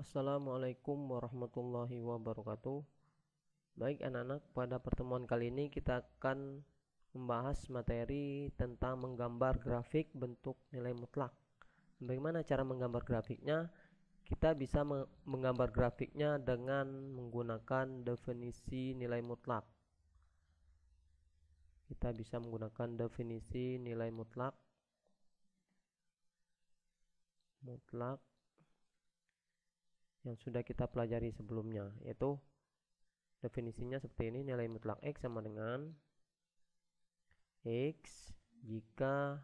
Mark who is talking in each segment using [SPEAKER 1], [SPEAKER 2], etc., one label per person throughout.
[SPEAKER 1] Assalamualaikum warahmatullahi wabarakatuh. Baik anak-anak, pada pertemuan kali ini kita akan membahas materi tentang menggambar grafik bentuk nilai mutlak. Bagaimana cara menggambar grafiknya? Kita bisa menggambar grafiknya dengan menggunakan definisi nilai mutlak. Kita bisa menggunakan definisi nilai mutlak yang sudah kita pelajari sebelumnya, yaitu definisinya seperti ini: nilai mutlak X sama dengan X jika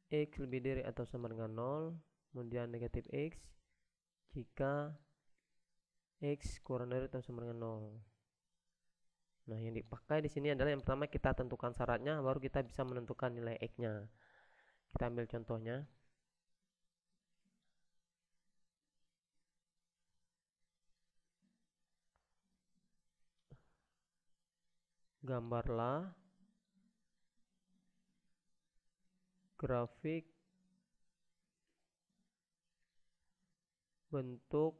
[SPEAKER 1] X lebih dari atau sama dengan 0, kemudian negatif X jika X kurang dari atau sama dengan 0. Nah, yang dipakai di sini adalah yang pertama kita tentukan syaratnya, baru kita bisa menentukan nilai X-nya. Kita ambil contohnya. Gambarlah grafik bentuk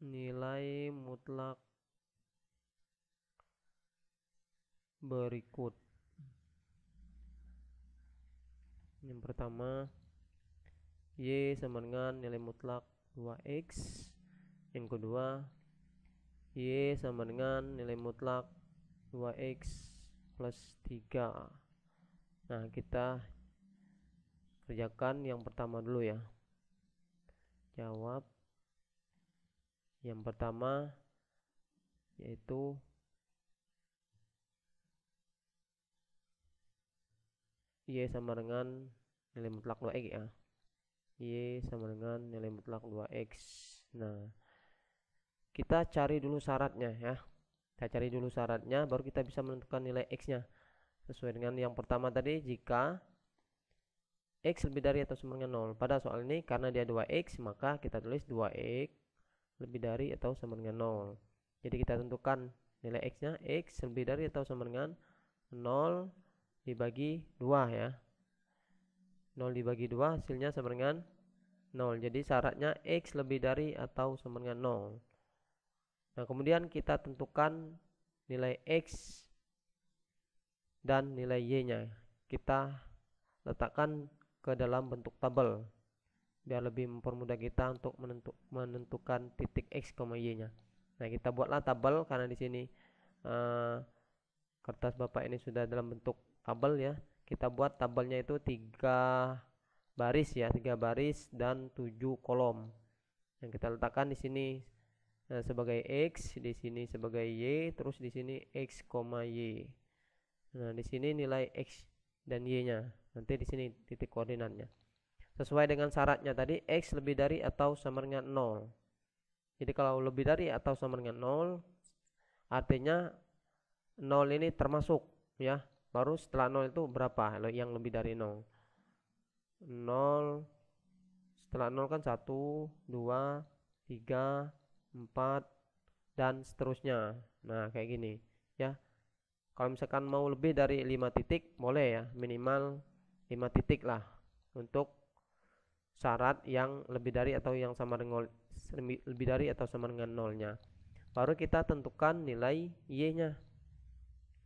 [SPEAKER 1] nilai mutlak berikut. Yang pertama, Y sama dengan nilai mutlak 2X. Yang kedua, Y sama dengan nilai mutlak 2X plus 3. Nah, kita kerjakan yang pertama dulu ya. Jawab yang pertama, yaitu Y sama dengan nilai mutlak 2X ya. Y sama dengan nilai mutlak 2X. Nah, kita cari dulu syaratnya ya. Kita cari dulu syaratnya, baru kita bisa menentukan nilai X-nya. Sesuai dengan yang pertama tadi, jika X lebih dari atau sama dengan 0. Pada soal ini, karena dia 2X, maka kita tulis 2X lebih dari atau sama dengan 0. Jadi kita tentukan nilai X-nya, X lebih dari atau sama dengan 0 dibagi 2 ya. 0 dibagi 2 hasilnya sama dengan 0. Jadi syaratnya X lebih dari atau sama dengan 0. Nah, kemudian kita tentukan nilai X dan nilai Y-nya. Kita letakkan ke dalam bentuk tabel biar lebih mempermudah kita untuk menentukan titik X, Y-nya. Nah, kita buatlah tabel karena di sini kertas Bapak ini sudah dalam bentuk tabel ya. Kita buat tabelnya itu 3 baris ya, 3 baris dan 7 kolom. Yang kita letakkan di sini sebagai X, di sini sebagai Y, terus di sini X, Y. Nah, di sini nilai X dan Y-nya. Nanti di sini titik koordinatnya. Sesuai dengan syaratnya tadi, X lebih dari atau sama dengan 0. Jadi kalau lebih dari atau sama dengan 0, artinya 0 ini termasuk ya. Baru setelah 0 itu berapa yang lebih dari 0? 0 setelah 0 kan 1, 2, 3, 4 dan seterusnya. Nah, kayak gini ya. Kalau misalkan mau lebih dari 5 titik boleh ya, minimal 5 titik lah untuk syarat yang lebih dari atau yang sama dengan lebih dari atau sama dengan 0-nya. Baru kita tentukan nilai Y-nya.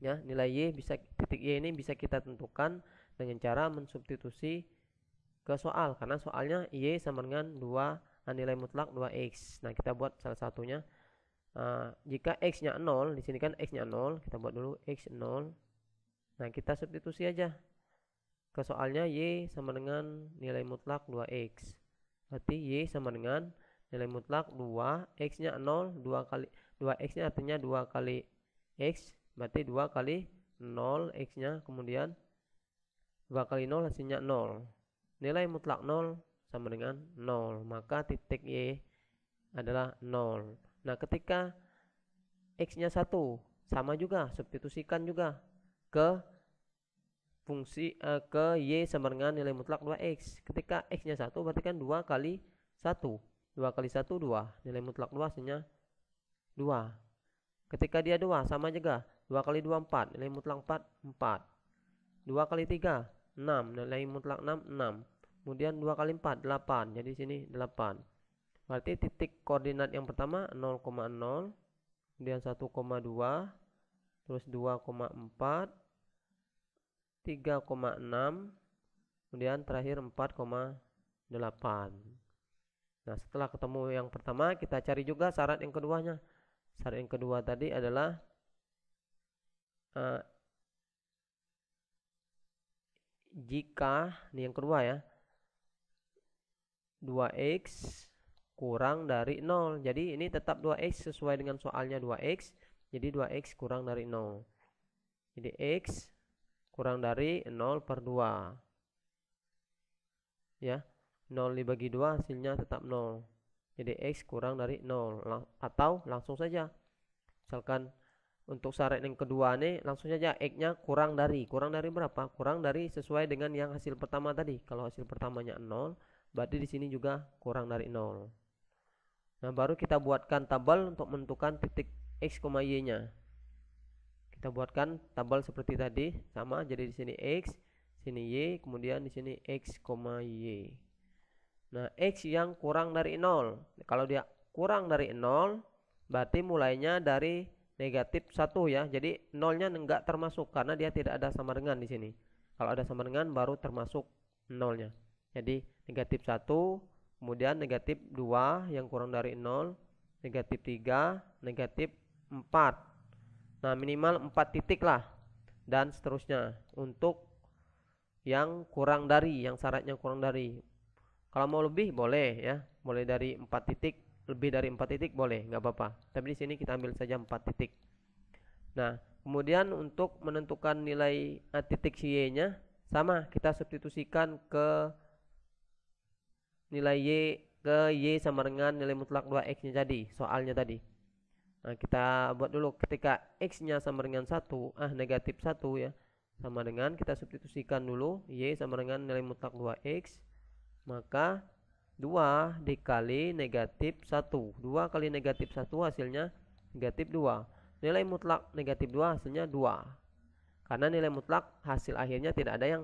[SPEAKER 1] Ya, nilai Y bisa, titik Y ini bisa kita tentukan dengan cara mensubstitusi ke soal, karena soalnya Y sama dengan 2 nilai mutlak 2X. Nah, kita buat salah satunya. Jika X-nya 0, di sini kan X-nya 0, kita buat dulu X 0. Nah, kita substitusi aja ke soalnya Y sama dengan nilai mutlak 2X. Berarti Y sama dengan nilai mutlak 2, X-nya 0, 2 kali 2X-nya artinya 2 kali X, berarti 2 kali 0 X-nya, kemudian 2 kali 0 hasilnya 0. Nilai mutlak 0 sama dengan 0, maka titik Y adalah 0. Nah, ketika X-nya 1, sama juga, substitusikan juga ke fungsi ke Y sama dengan nilai mutlak 2X. Ketika X-nya 1, berarti kan 2 kali 1. 2 kali 1, 2. Nilai mutlak 2 hasilnya 2. Ketika dia 2, sama juga. 2 kali 2, 4. Nilai mutlak 4, 4. 2 kali 3, 6, nilai mutlak 6. Kemudian 2 kali 4 8, jadi sini 8. Berarti titik koordinat yang pertama 0,0, kemudian 1,2, terus 2,4, 3,6, kemudian terakhir 4,8. Nah, setelah ketemu yang pertama, kita cari juga syarat yang keduanya. Syarat yang kedua tadi adalah jika, ini yang kedua ya, 2x kurang dari 0. Jadi ini tetap 2x sesuai dengan soalnya 2x. Jadi 2x kurang dari 0. Jadi x kurang dari 0 per 2. Ya, 0 dibagi 2 hasilnya tetap 0. Jadi x kurang dari 0. Atau langsung saja, misalkan untuk syarat yang kedua nih, langsung saja x-nya kurang dari berapa? Kurang dari sesuai dengan yang hasil pertama tadi. Kalau hasil pertamanya 0, berarti di sini juga kurang dari 0. Nah, baru kita buatkan tabel untuk menentukan titik x, y-nya. Kita buatkan tabel seperti tadi, sama. Jadi di sini x, sini y, kemudian di sini x, y. Nah, x yang kurang dari 0. Kalau dia kurang dari 0, berarti mulainya dari negatif 1 ya. Jadi 0-nya enggak termasuk karena dia tidak ada sama dengan di sini. Kalau ada sama dengan baru termasuk 0-nya. Jadi negatif 1, kemudian negatif 2 yang kurang dari 0, negatif 3, negatif 4. Nah, minimal 4 titik lah. Dan seterusnya untuk yang kurang dari, yang syaratnya kurang dari. Kalau mau lebih boleh ya, mulai dari 4 titik, lebih dari 4 titik boleh, nggak apa-apa. Tapi di sini kita ambil saja 4 titik. Nah, kemudian untuk menentukan nilai titik y-nya sama, kita substitusikan ke nilai y, ke y sama dengan nilai mutlak 2x-nya tadi, soalnya tadi. Nah, kita buat dulu ketika x-nya sama dengan 1, negatif 1 ya, sama dengan kita substitusikan dulu y sama dengan nilai mutlak 2x. Maka 2 dikali negatif 1. 2 kali negatif 1 hasilnya negatif 2. Nilai mutlak negatif 2 hasilnya 2. Karena nilai mutlak hasil akhirnya tidak ada yang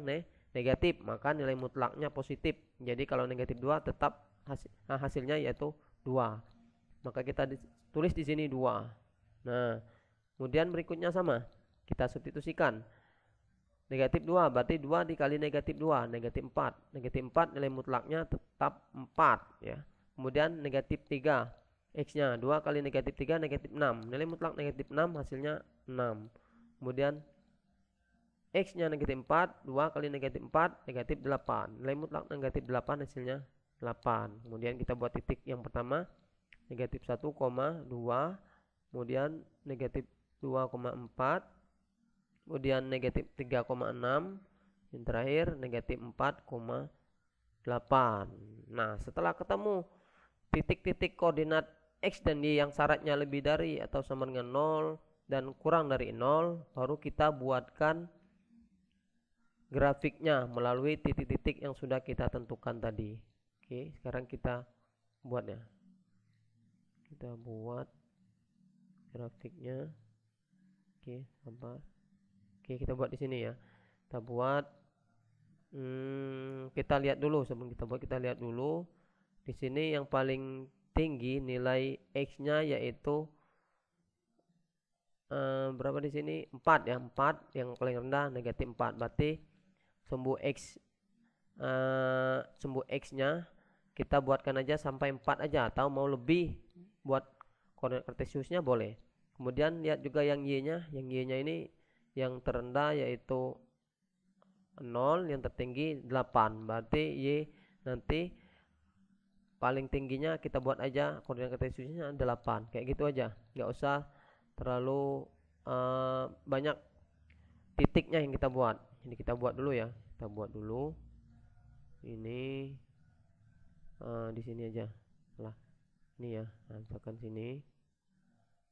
[SPEAKER 1] negatif, maka nilai mutlaknya positif. Jadi kalau negatif 2 tetap hasilnya yaitu 2. Maka kita tulis di sini 2. Nah, kemudian berikutnya sama. Kita substitusikan. Negatif 2 berarti 2 dikali negatif 2, negatif 4. Negatif 4 nilai mutlaknya tetap 4 ya. Kemudian negatif 3, x-nya 2 kali negatif 3 negatif 6. Nilai mutlak negatif 6 hasilnya 6. Kemudian x-nya negatif 4, 2 kali negatif 4 negatif 8. Nilai mutlak negatif 8 hasilnya 8. Kemudian kita buat titik yang pertama negatif 1,2, kemudian negatif 2,4, kemudian negatif 3,6, yang terakhir negatif 4,8. Nah, setelah ketemu titik-titik koordinat x dan y yang syaratnya lebih dari atau sama dengan 0 dan kurang dari 0, baru kita buatkan grafiknya melalui titik-titik yang sudah kita tentukan tadi. Oke, sekarang kita buatnya. Kita buat grafiknya. Oke, sabar. Oke, kita buat di sini ya. Kita buat. Kita lihat dulu sebelum kita buat. Kita lihat dulu di sini yang paling tinggi nilai x-nya yaitu berapa di sini? 4 ya. 4 yang paling rendah negatif 4. Berarti sumbu x-nya kita buatkan aja sampai 4 aja, atau mau lebih buat koordinat kartesiusnya boleh. Kemudian lihat juga yang y-nya. Yang y-nya ini yang terendah yaitu 0, yang tertinggi 8. Berarti y nanti paling tingginya kita buat aja koordinat kartesiusnya 8. Kayak gitu aja. Nggak usah terlalu banyak titiknya yang kita buat. Jadi kita buat dulu ya. Kita buat dulu. Ini di sini aja. Lah. Ini ya. Nah, misalkan sini.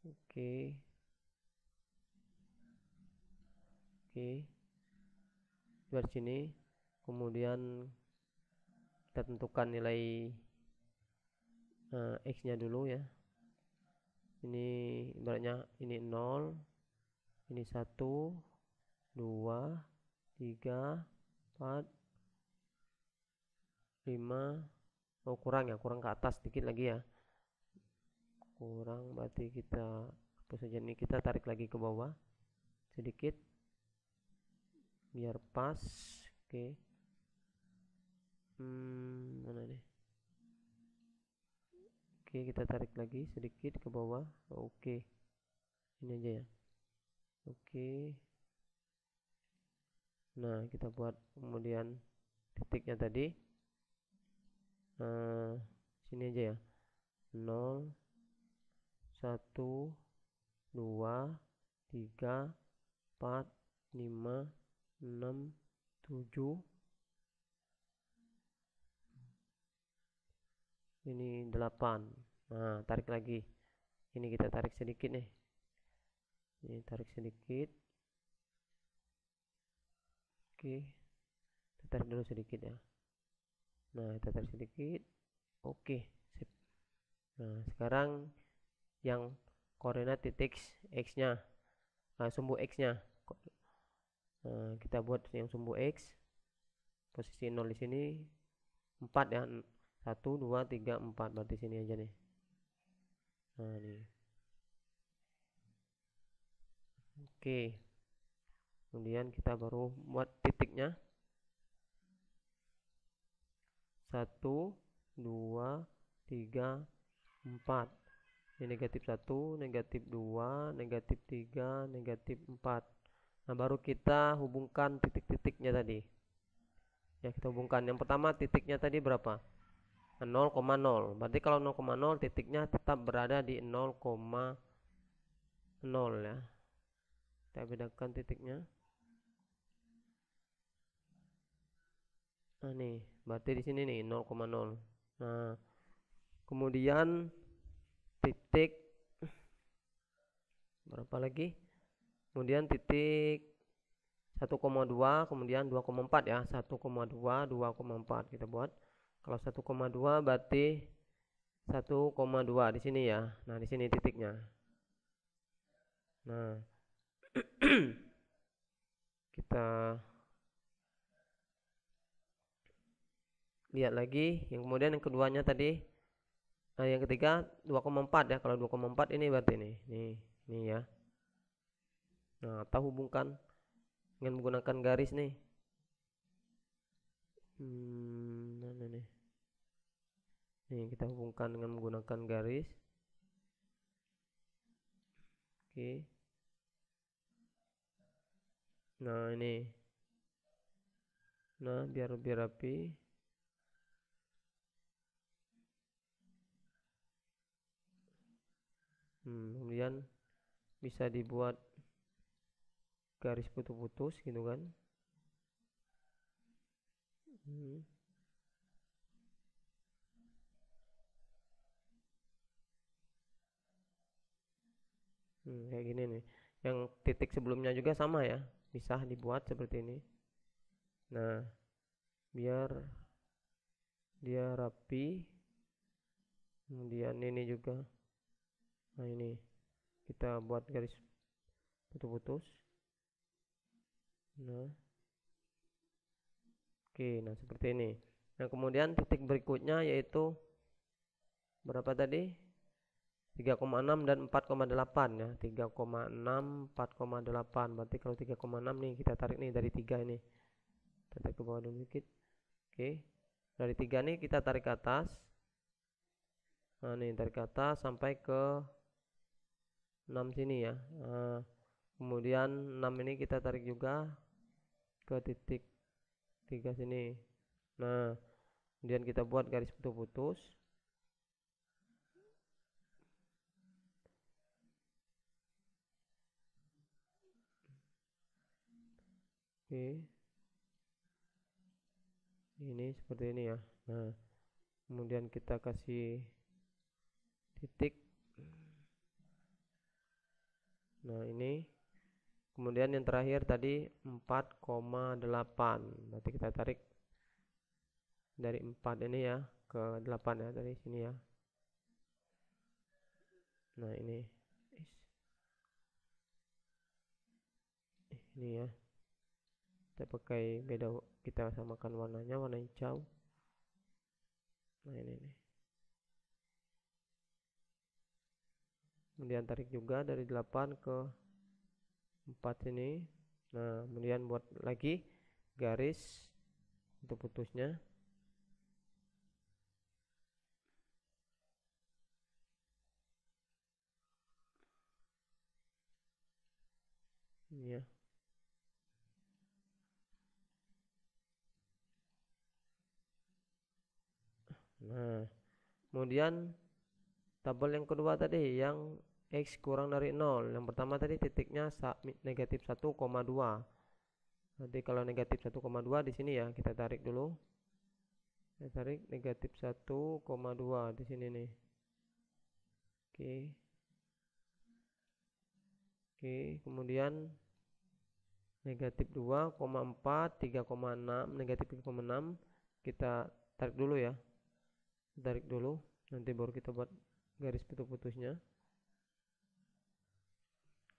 [SPEAKER 1] Oke. Buat sini. Kemudian kita tentukan nilai x-nya dulu ya. Ini ibaratnya ini 0, ini 1, 2, 3, 4 5. Oh kurang ya, kurang ke atas sedikit lagi ya, kurang, berarti kita hapus saja ini, kita tarik lagi ke bawah sedikit biar pas. Oke. Mana nih? Oke, kita tarik lagi sedikit ke bawah. Oke, ini aja ya. Oke, nah kita buat kemudian titiknya tadi sini aja ya, 0 1 2 3 4 5 6 7, ini 8. Nah tarik lagi, ini kita tarik sedikit nih, ini tarik sedikit. Oke, kita tarik dulu sedikit ya. Nah kita tarik sedikit. Oke, sip. Nah sekarang yang koordinat titik X nya, sumbu X nya, kita buat yang sumbu X, posisi 0 di sini 4 ya, 1 2 3 4, berarti sini aja nih. Nah ini oke, kemudian kita baru buat titiknya 1 2 3 4, ini negatif 1 negatif 2 negatif 3 negatif 4. Nah baru kita hubungkan titik-titiknya tadi ya, kita hubungkan. Yang pertama titiknya tadi berapa? 0,0, berarti kalau 0,0 titiknya tetap berada di 0,0 ya, kita bedakan titiknya. Nah nih berarti di sini nih 0,0. Nah kemudian titik berapa lagi, kemudian titik 1,2, kemudian 2,4 ya, 1,2 2,4 kita buat. Kalau 1,2 berarti 1,2 di sini ya. Nah di sini titiknya. Nah kita lihat lagi yang kemudian yang keduanya tadi. Nah yang ketiga 2,4 ya, kalau 2,4 ini berarti ini ya. Nah atau hubungkan dengan menggunakan garis nih. Mana nih? Nih kita hubungkan dengan menggunakan garis. Oke. Nah ini. Nah biar lebih rapi. Kemudian bisa dibuat garis putus-putus gitu kan. Kayak gini nih. Yang titik sebelumnya juga sama ya, bisa dibuat seperti ini. Nah biar dia rapi. Kemudian ini juga, nah ini kita buat garis putus-putus. Nah oke, nah seperti ini. Nah kemudian titik berikutnya yaitu berapa tadi, 3,6 dan 4,8 ya, 3,6 4,8. berarti kalau 3,6 nih kita tarik nih dari 3 ini, kita tarik ke bawah dulu dikit. Oke, dari 3 nih kita tarik ke atas. Nah nih tarik ke atas sampai ke 6 sini ya. Nah, kemudian 6 ini kita tarik juga ke titik 3 sini. Nah kemudian kita buat garis putus-putus. Oke, ini seperti ini ya. Nah kemudian kita kasih titik. Nah ini kemudian yang terakhir tadi 4,8, berarti kita tarik dari 4 ini ya ke 8 ya, dari sini ya. Nah ini ya, Kita pakai beda, kita samakan warnanya, warna hijau. Nah ini nih. Kemudian tarik juga dari 8 ke 4 ini. Nah kemudian buat lagi garis untuk putusnya. Ini ya. Nah kemudian tabel yang kedua tadi yang X kurang dari 0. Yang pertama tadi titiknya negatif 1,2. Nanti kalau negatif 1,2 di sini ya, kita tarik dulu. Kita tarik negatif 1,2 di sini nih. Oke. Oke, kemudian negatif 2,4, 3,6, negatif 3,6 kita tarik dulu ya. Tarik dulu, nanti baru kita buat garis putus-putusnya.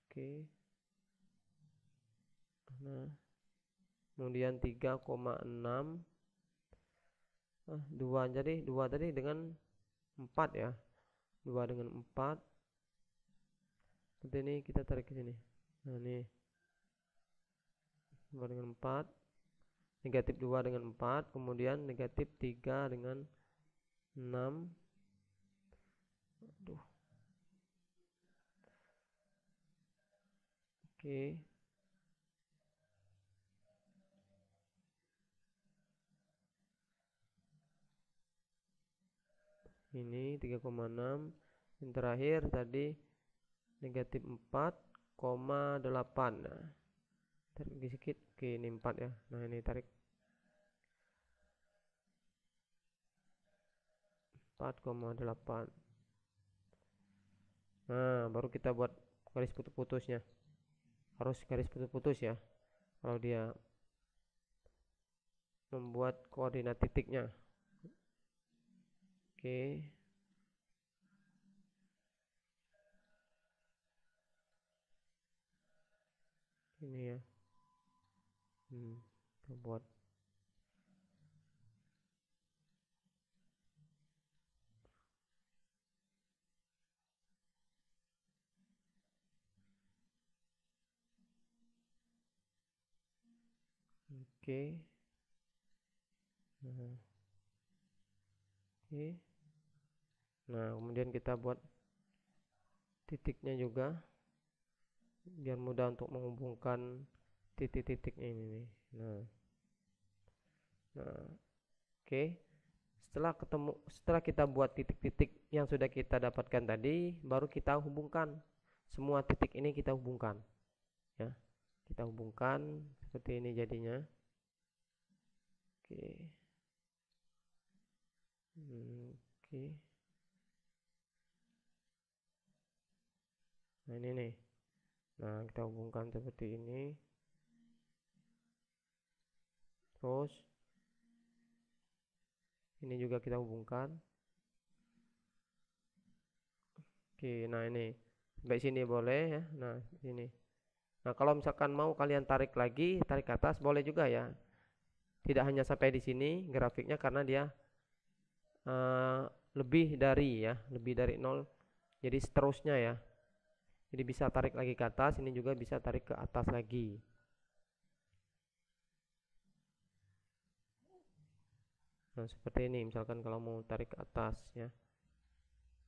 [SPEAKER 1] Oke. Nah, kemudian 3,6. 2 jadi 2 tadi dengan 4 ya. 2 dengan 4. Nanti ini kita tarik ke sini. Nah, ini 2 dengan 4. Negatif 2 dengan 4, kemudian negatif 3 dengan 6. Aduh. Oke. Ini 3,6. Yang terakhir tadi negatif 4,8. Nah, tarik lagi sedikit. Oke, ini 4 ya. Nah, ini tarik 4,8. Nah, baru kita buat garis putus-putusnya. Harus garis putus-putus ya, kalau dia membuat koordinat titiknya. Oke. Ini ya. Kita buat. Oke. Nah. Oke. Nah, kemudian kita buat titiknya juga biar mudah untuk menghubungkan titik-titiknya ini nih. Nah, oke. Setelah kita buat titik-titik yang sudah kita dapatkan tadi, baru kita hubungkan semua titik ini, kita hubungkan ya. Kita hubungkan seperti ini jadinya. Oke. Oke. Nah ini nih. Nah kita hubungkan seperti ini. Terus ini juga kita hubungkan. Oke, nah ini sampai sini boleh ya. Nah ini. Nah kalau misalkan mau kalian tarik lagi, tarik ke atas boleh juga ya. Tidak hanya sampai di sini grafiknya, karena dia lebih dari 0. Jadi seterusnya ya. Jadi bisa tarik lagi ke atas, ini juga bisa tarik ke atas lagi. Nah seperti ini misalkan kalau mau tarik ke atas ya.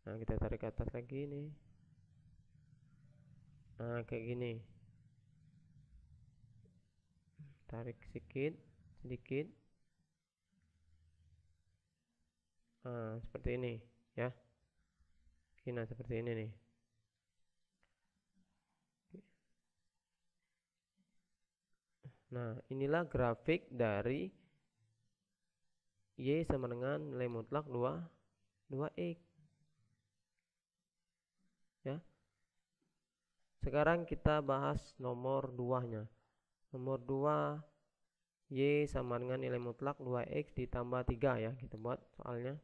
[SPEAKER 1] Nah kita tarik ke atas lagi nih. Nah kayak gini. Tarik sedikit. Nah seperti ini ya. Nah seperti ini nih. Nah inilah grafik dari Y sama dengan nilai mutlak 2x ya. Sekarang kita bahas nomor 2-nya. Nomor 2, Y sama dengan nilai mutlak 2x ditambah 3 ya. Kita buat soalnya.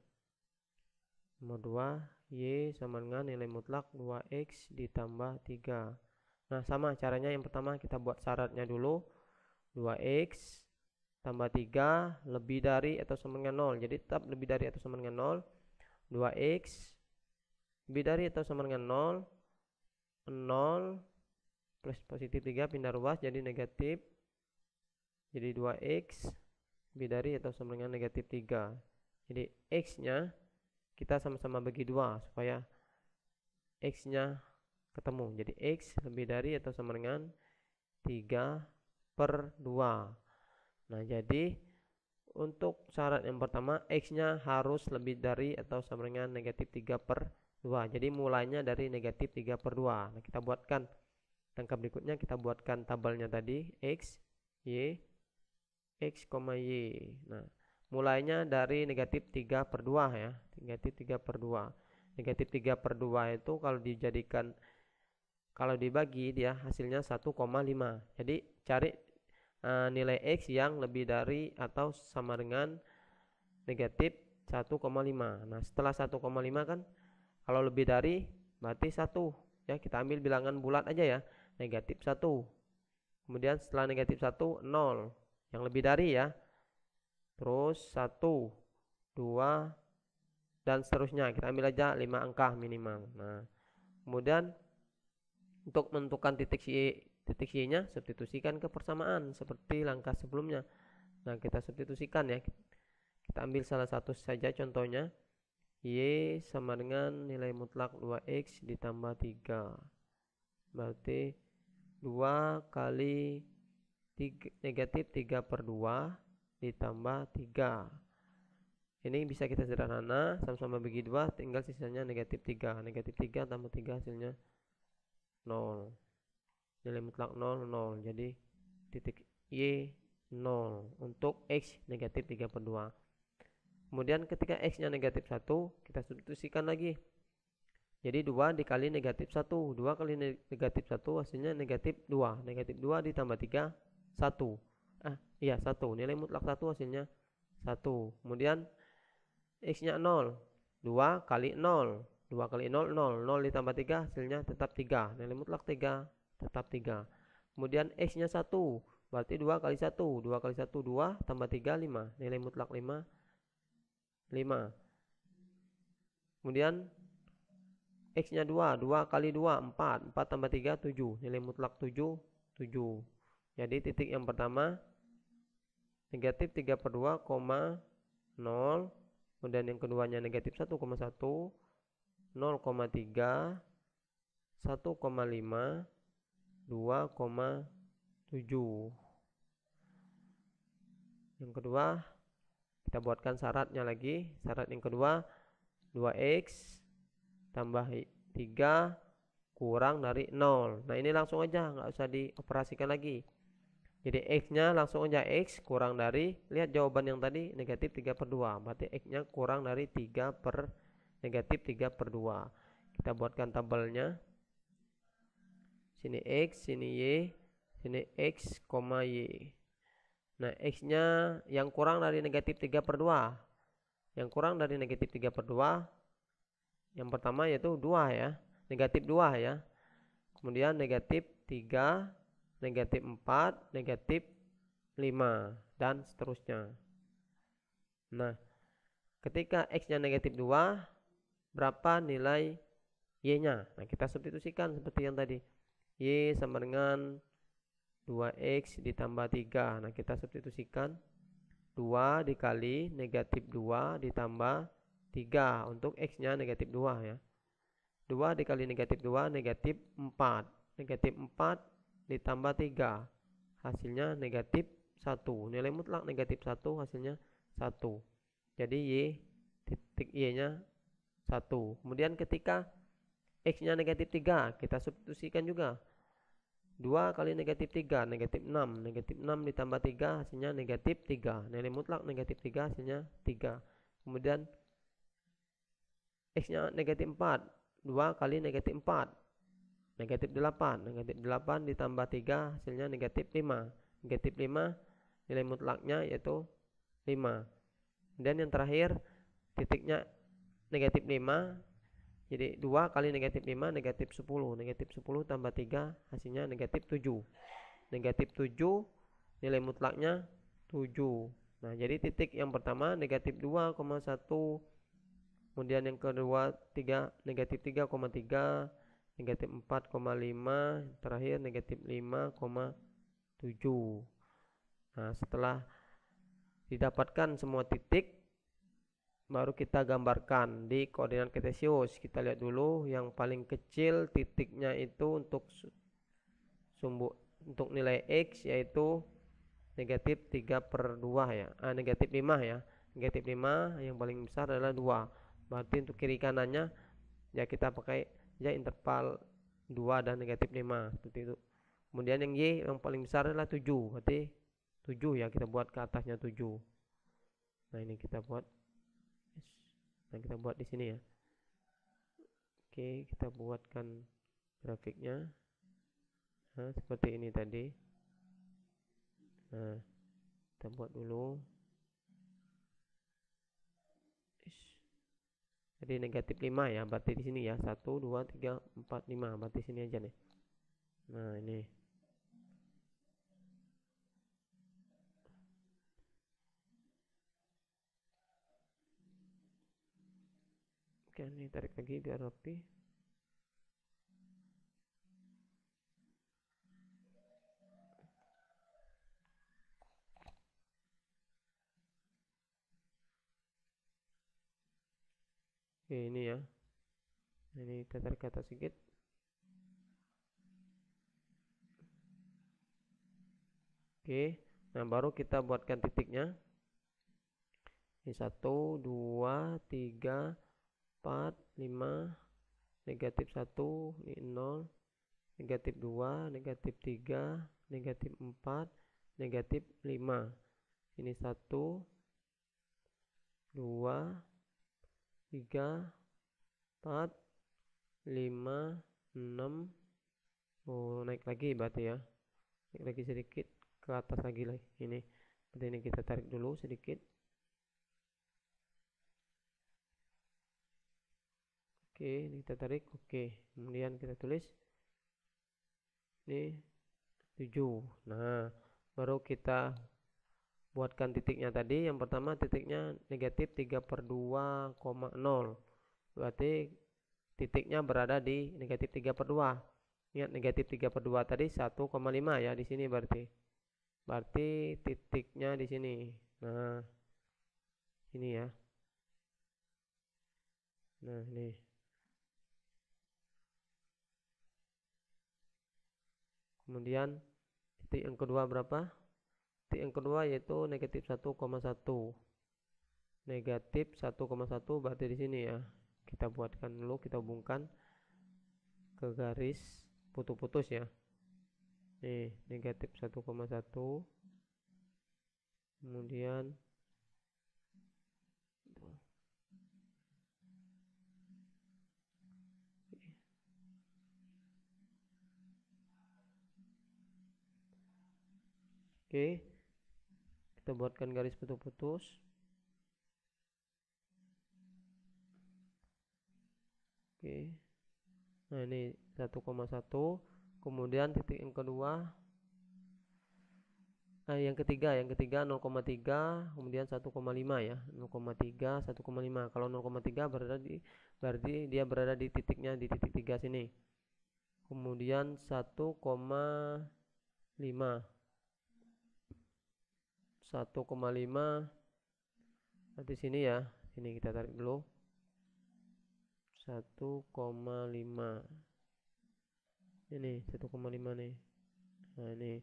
[SPEAKER 1] Nomor 2, Y sama dengan nilai mutlak 2x ditambah 3. Nah sama caranya, yang pertama kita buat syaratnya dulu. 2x tambah 3 lebih dari atau sama dengan 0. Jadi tetap lebih dari atau sama dengan 0. 2x lebih dari atau sama dengan 0. 0 plus positif 3 pindah ruas jadi negatif. Jadi 2x lebih dari atau sama dengan negatif 3. Jadi x nya kita sama-sama bagi 2 supaya x nya ketemu. Jadi x lebih dari atau sama dengan 3/2. Nah, jadi untuk syarat yang pertama x nya harus lebih dari atau sama dengan negatif 3/2. Jadi mulainya dari negatif 3/2. Nah, kita buatkan langkah berikutnya, kita buatkan tabelnya tadi x, y, x, y. Nah, mulainya dari negatif 3/2 ya. Negatif 3/2. Negatif 3/2 itu kalau dibagi dia hasilnya 1,5. Jadi cari nilai x yang lebih dari atau sama dengan negatif 1,5. Nah, setelah 1,5 kan kalau lebih dari berarti 1 ya, kita ambil bilangan bulat aja ya, negatif 1. Kemudian setelah negatif 1 0 yang lebih dari ya, terus 1 2 dan seterusnya, kita ambil aja 5 angka minimal. Nah, kemudian untuk menentukan titik y nya substitusikan ke persamaan seperti langkah sebelumnya. Nah, kita substitusikan ya, kita ambil salah satu saja contohnya. Y sama dengan nilai mutlak 2x ditambah 3, berarti 2 kali negatif 3/2 ditambah 3. Ini bisa kita sederhana, sama-sama bagi 2, tinggal sisanya negatif 3. Negatif 3 tambah 3 hasilnya 0. Nilai mutlak 0, 0. Jadi titik y 0 untuk x negatif 3/2. Kemudian ketika x nya negatif 1, kita substitusikan lagi. Jadi 2 dikali negatif 1. 2 kali negatif 1 hasilnya negatif 2. Negatif 2 ditambah 3, 1. 1. Nilai mutlak 1 hasilnya 1. Kemudian x nya 0. 2 kali 0. 2 kali 0, 0. 0 ditambah 3 hasilnya tetap 3. Nilai mutlak 3 tetap 3. Kemudian x nya 1. Berarti 2 kali 1. 2 kali 1, 2 tambah 3, 5. Nilai mutlak 5, 5. Kemudian x nya 2. 2 kali 2, 4. 4 tambah 3, 7. Nilai mutlak 7, 7. Jadi titik yang pertama negatif 3/2, 0. Kemudian yang keduanya negatif 1,1, 0,3, 1,5, 2,7. Yang kedua kita buatkan syaratnya lagi. Syarat yang kedua 2x tambah 3 kurang dari 0. Nah, ini langsung aja, nggak usah dioperasikan lagi. Jadi x nya langsung aja x kurang dari, lihat jawaban yang tadi negatif 3/2, berarti x nya kurang dari negatif 3/2. Kita buatkan tabelnya. Sini x, sini y, sini x, y. Nah, x nya yang kurang dari negatif 3/2. Yang kurang dari negatif 3/2 yang pertama yaitu 2 ya, negatif 2 ya. Kemudian negatif 3, negatif 4, negatif 5 dan seterusnya. Nah, ketika x nya negatif 2, berapa nilai y nya? Nah, kita substitusikan seperti yang tadi. Y sama dengan 2x ditambah 3. Nah, kita substitusikan 2 dikali negatif 2 ditambah 3 untuk x nya negatif 2 ya. 2 dikali negatif 2 negatif 4. Negatif 4 ditambah 3 hasilnya negatif 1. Nilai mutlak negatif 1 hasilnya 1. Jadi titik y nya 1. Kemudian ketika x nya negatif 3, kita substitusikan juga. 2 kali negatif 3 negatif 6. Negatif 6 ditambah 3 hasilnya negatif 3. Nilai mutlak negatif 3 hasilnya 3. Kemudian x nya negatif 4. 2 kali negatif 4 negatif 8. Negatif 8 ditambah 3 hasilnya negatif 5. Negatif 5 nilai mutlaknya yaitu 5. Dan yang terakhir titiknya negatif 5. Jadi 2 kali negatif 5 negatif 10. Negatif 10 tambah 3 hasilnya negatif 7. Negatif 7 nilai mutlaknya 7. Nah, jadi titik yang pertama negatif 2,1, kemudian yang kedua negatif 3,3, negatif 4,5, terakhir negatif 5,7. Nah, setelah didapatkan semua titik, baru kita gambarkan di koordinat kartesius. Kita lihat dulu yang paling kecil titiknya itu untuk nilai X yaitu negatif 3/2 ya, negatif 5 ya, negatif 5, yang paling besar adalah 2. Berarti untuk kiri kanannya ya kita pakai ya interval 2 dan negatif 5 seperti itu. Kemudian yang Y yang paling besar adalah 7, berarti 7 ya, kita buat ke atasnya 7. Nah, ini kita buat, nah kita buat di sini ya. Oke, kita buatkan grafiknya. Nah, seperti ini tadi. Nah, kita buat dulu. Jadi negatif 5 ya, berarti di sini ya. 1, 2, 3, 4, 5. Berarti sini aja nih. Nah, ini. Oke, ini tarik lagi biar rapi. Oke, ini ya. Ini kita tarik ke atas sedikit. Oke, nah baru kita buatkan titiknya. Ini 1, 2, 3, 4, 5, negatif 1, ini 0, negatif 2, negatif 3, negatif 4, negatif 5. Ini 1, 2, 3, 4, 5, 6. Oh, naik lagi berarti ya. Naik lagi sedikit ke atas lagi lah ini. Berarti ini kita tarik dulu sedikit. Oke, ini kita tarik. Oke, kemudian kita tulis ini 7. Nah, baru kita buatkan titiknya tadi. Yang pertama titiknya negatif 3/2,0. Berarti titiknya berada di negatif 3/2. Ingat negatif 3/2 tadi 1,5 ya di sini berarti. Berarti titiknya di sini. Nah, ini ya. Nah, ini. Kemudian titik yang kedua berapa? Titik yang kedua yaitu negatif 1,1. Negatif 1,1 berarti di sini ya. Kita buatkan dulu, kita hubungkan ke garis putus-putus ya. Nih, negatif 1,1. Kemudian oke, kita buatkan garis putus-putus. Oke, nah ini 1,1. Kemudian titik yang kedua, yang ketiga 0,3, kemudian 1,5 ya, 0,3, 1,5. Kalau 0,3 berarti dia berada di titiknya di titik 3 sini. Kemudian 1,5, 1,5 di sini ya. Ini kita tarik dulu. 1,5. Ini 1,5 nih. Nah, ini.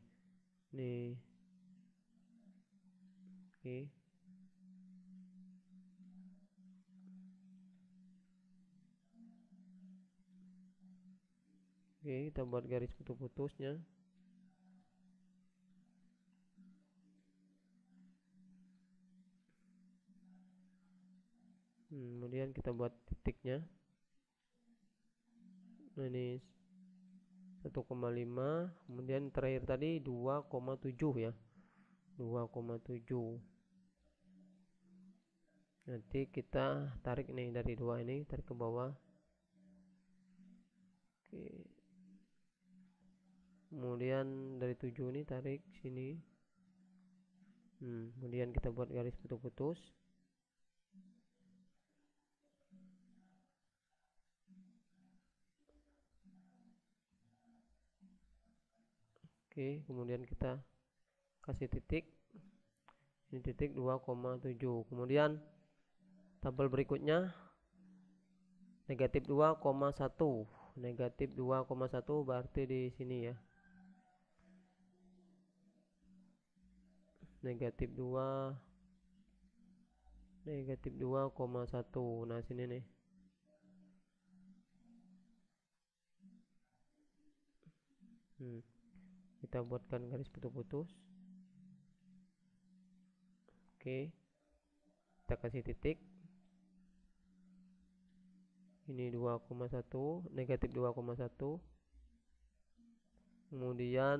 [SPEAKER 1] Oke. Oke, kita buat garis putus-putusnya. Kemudian kita buat titiknya. Nah, ini 1,5. Kemudian terakhir tadi 2,7 ya. 2,7. Nanti kita tarik nih dari 2 ini, tarik ke bawah. Oke. Kemudian dari 7 ini tarik sini. Kemudian kita buat garis putus-putus. Oke, kemudian kita kasih titik. Ini titik 2,7. Kemudian tabel berikutnya negatif 2,1. Negatif 2,1 berarti di sini ya. Negatif 2,1. Nah, sini nih. Kita buatkan garis putus-putus. Oke. Kita kasih titik. Ini 2,1, negatif 2,1. Kemudian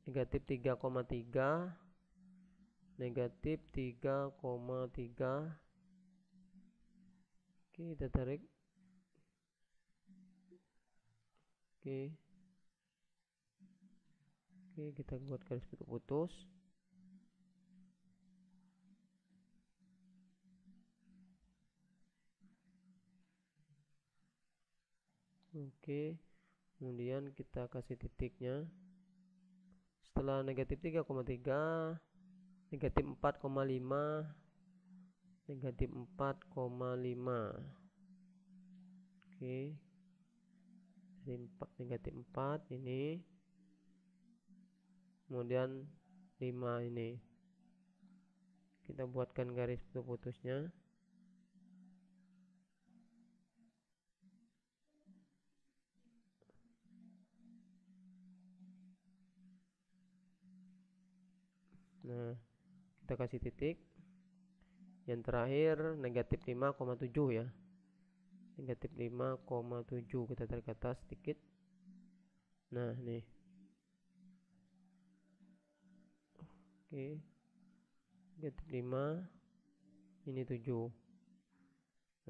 [SPEAKER 1] negatif 3,3, negatif 3,3. Oke, kita tarik. Oke, kita buat garis putus-putus. Oke, kemudian kita kasih titiknya. Setelah negatif 3,3, negatif 4,5, negatif 4,5. Oke, negatif 4 ini, kemudian 5 ini. Kita buatkan garis putus-putusnya. Nah, kita kasih titik. Yang terakhir negatif 5,7 ya. Negatif 5,7 kita tarik ke atas sedikit. Nah, nih. Oke. Negatif 5. Ini 7.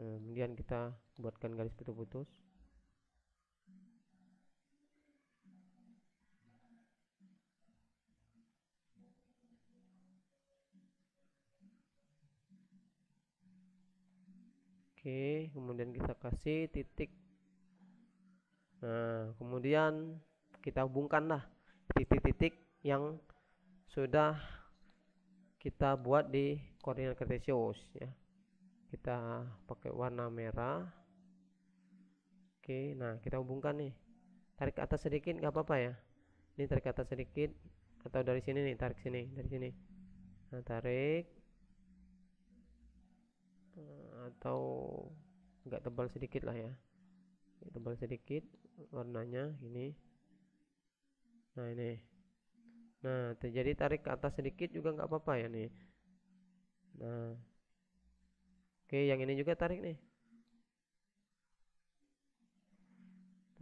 [SPEAKER 1] Nah, kemudian kita buatkan garis putus-putus. Oke, kemudian kita kasih titik. Nah, kemudian kita hubungkanlah titik-titik yang sudah kita buat di koordinat kartesius ya. Kita pakai warna merah. Oke, nah kita hubungkan nih. Tarik ke atas sedikit nggak apa-apa ya. Ini tarik ke atas sedikit, atau dari sini nih, tarik sini, dari sini. Nah, tarik. Atau agak tebal sedikit lah ya, tebal sedikit warnanya ini. Nah, ini. Nah, jadi tarik ke atas sedikit juga nggak apa-apa ya nih. Nah, oke, yang ini juga tarik nih,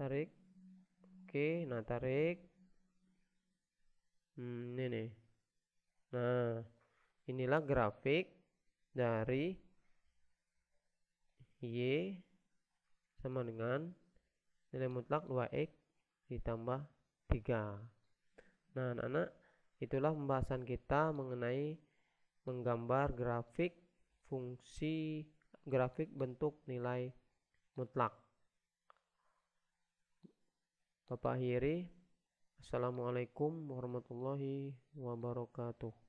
[SPEAKER 1] tarik. Oke, nah tarik. Ini nih. Nah, inilah grafik dari Y sama dengan nilai mutlak 2X ditambah 3. Nah, anak-anak, itulah pembahasan kita mengenai menggambar grafik fungsi, grafik bentuk nilai mutlak. Bapak akhiri. Assalamualaikum warahmatullahi wabarakatuh.